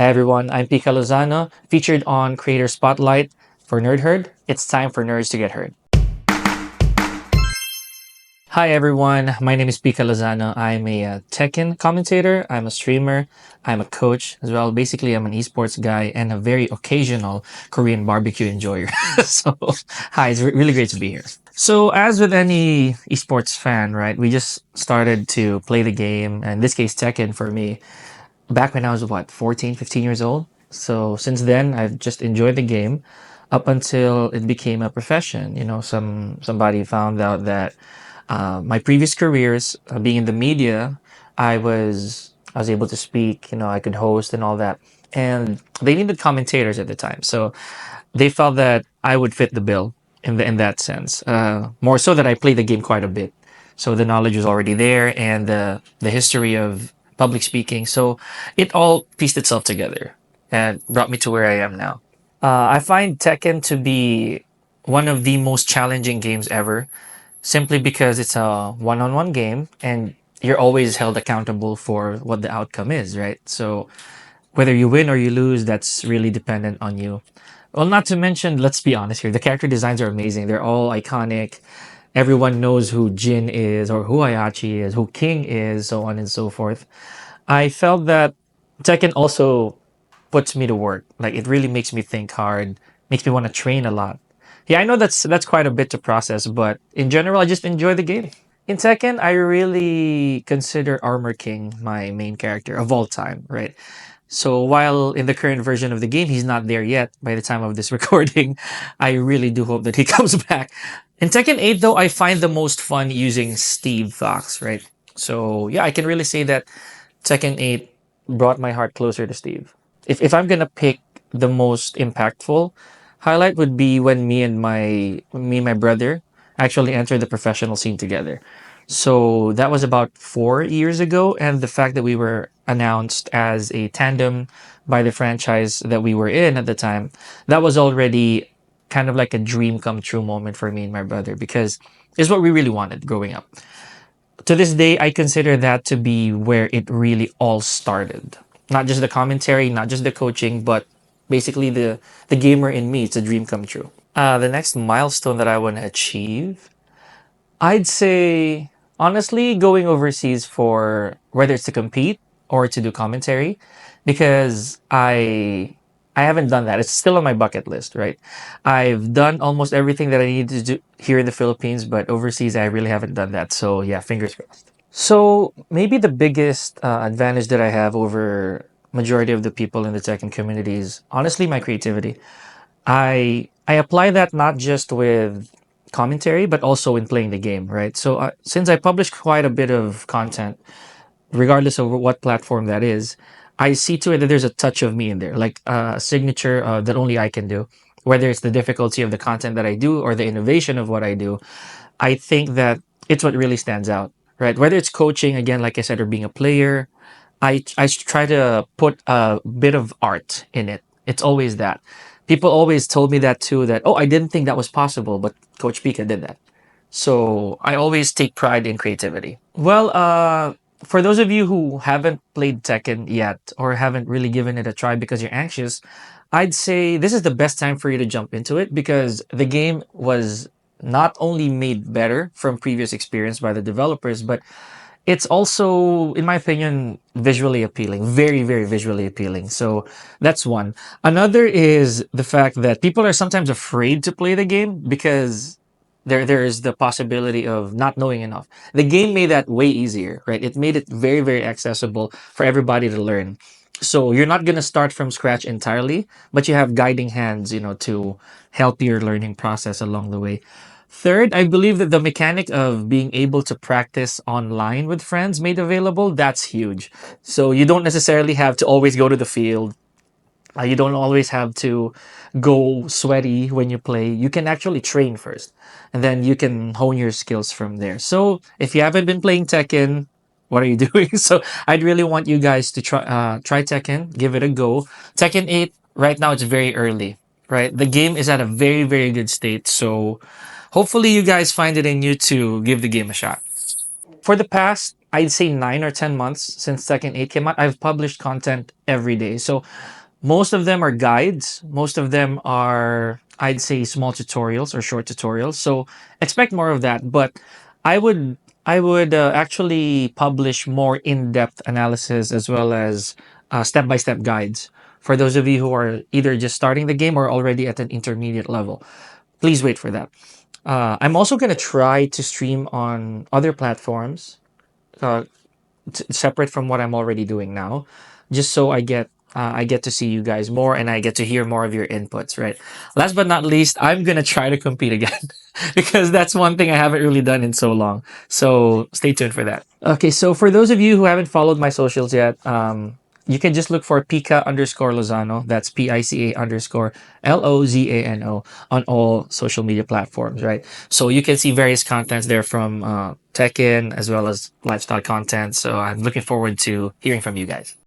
Hi everyone, I'm Pica Lozano, featured on Creator Spotlight for Nerd Herd. It's time for nerds to get heard. Hi everyone, my name is Pica Lozano. I'm a Tekken commentator, I'm a streamer, I'm a coach as well. Basically, I'm an esports guy and a very occasional Korean barbecue enjoyer. So, hi, it's really great to be here. So, as with any esports fan, right, we just started to play the game, and in this case, Tekken for me, back when I was what, 14, 15 years old. So since then, I've just enjoyed the game up until it became a profession. Somebody found out that my previous careers, being in the media, I was able to speak. I could host and all that, and they needed commentators at the time. So they felt that I would fit the bill in that sense. More so that I played the game quite a bit, so the knowledge was already there, and the history of public speaking. So it all pieced itself together and brought me to where I am now. I find Tekken to be one of the most challenging games ever, simply because it's a one-on-one game and you're always held accountable for what the outcome is, right? So whether you win or you lose, that's really dependent on you. Well, not to mention, let's be honest here, the character designs are amazing. They're all iconic. Everyone knows who Jin is or who Ayachi is, who King is, so on and so forth. I felt that Tekken also puts me to work. Like it really makes me think hard, makes me want to train a lot. Yeah, I know that's quite a bit to process, but in general, I just enjoy the game. In Tekken, I really consider Armor King my main character of all time, right? So while in the current version of the game, he's not there yet by the time of this recording, I really do hope that he comes back. In Tekken 8, though, I find the most fun using Steve Fox, right? So yeah, I can really say that Tekken 8 brought my heart closer to Steve. If I'm gonna pick the most impactful highlight would be when me and my brother actually entered the professional scene together. So that was about 4 years ago, and the fact that we were announced as a tandem by the franchise that we were in at the time, that was already kind of like a dream come true moment for me and my brother because it's what we really wanted growing up. To this day, I consider that to be where it really all started. Not just the commentary, not just the coaching, but basically the gamer in me. It's a dream come true. The next milestone that I want to achieve, I'd say honestly going overseas for whether it's to compete or to do commentary, because I haven't done that. It's still on my bucket list, right? I've done almost everything that I need to do here in the Philippines, but overseas I really haven't done that. So yeah, fingers crossed. So maybe the biggest advantage that I have over majority of the people in the Tekken community is honestly my creativity. I apply that not just with commentary, but also in playing the game, right? So since I publish quite a bit of content, regardless of what platform that is, I see to it that there's a touch of me in there, like a signature that only I can do. Whether it's the difficulty of the content that I do or the innovation of what I do, I think that it's what really stands out, right? Whether it's coaching, again, like I said, or being a player, I try to put a bit of art in it. It's always that. People always told me that too, that, oh, I didn't think that was possible, but Coach Pika did that. So I always take pride in creativity. Well, for those of you who haven't played Tekken yet or haven't really given it a try because you're anxious, I'd say this is the best time for you to jump into it because the game was not only made better from previous experience by the developers, but it's also, in my opinion, visually appealing. Very, very visually appealing. So that's one. Another is the fact that people are sometimes afraid to play the game because there is the possibility of not knowing enough. The game made that way easier, right? It made it very, very accessible for everybody to learn. So you're not gonna start from scratch entirely, but you have guiding hands, to help your learning process along the way. Third, I believe that the mechanic of being able to practice online with friends made available, that's huge. So you don't necessarily have to always go to the field. You don't always have to go sweaty when you play. You can actually train first, and then you can hone your skills from there. So if you haven't been playing Tekken, what are you doing? So I'd really want you guys to try Tekken, give it a go. Tekken 8 right now it's very early, right? The game is at a very very good state, so hopefully you guys find it in you to give the game a shot. For the past I'd say 9 or 10 months since Tekken 8 came out, I've published content every day. So most of them are guides. Most of them are, I'd say, small tutorials or short tutorials. So expect more of that. But I would actually publish more in-depth analysis as well as step-by-step guides for those of you who are either just starting the game or already at an intermediate level. Please wait for that. I'm also gonna try to stream on other platforms. Uh, Separate from what I'm already doing now, just so I get to see you guys more and I get to hear more of your inputs. Right. Last but not least, I'm gonna try to compete again because that's one thing I haven't really done in so long. So stay tuned for that. Okay, so for those of you who haven't followed my socials yet, you can just look for Pica_Lozano. That's PICA_LOZANO on all social media platforms, right? So you can see various contents there from Tekken as well as lifestyle content. So I'm looking forward to hearing from you guys.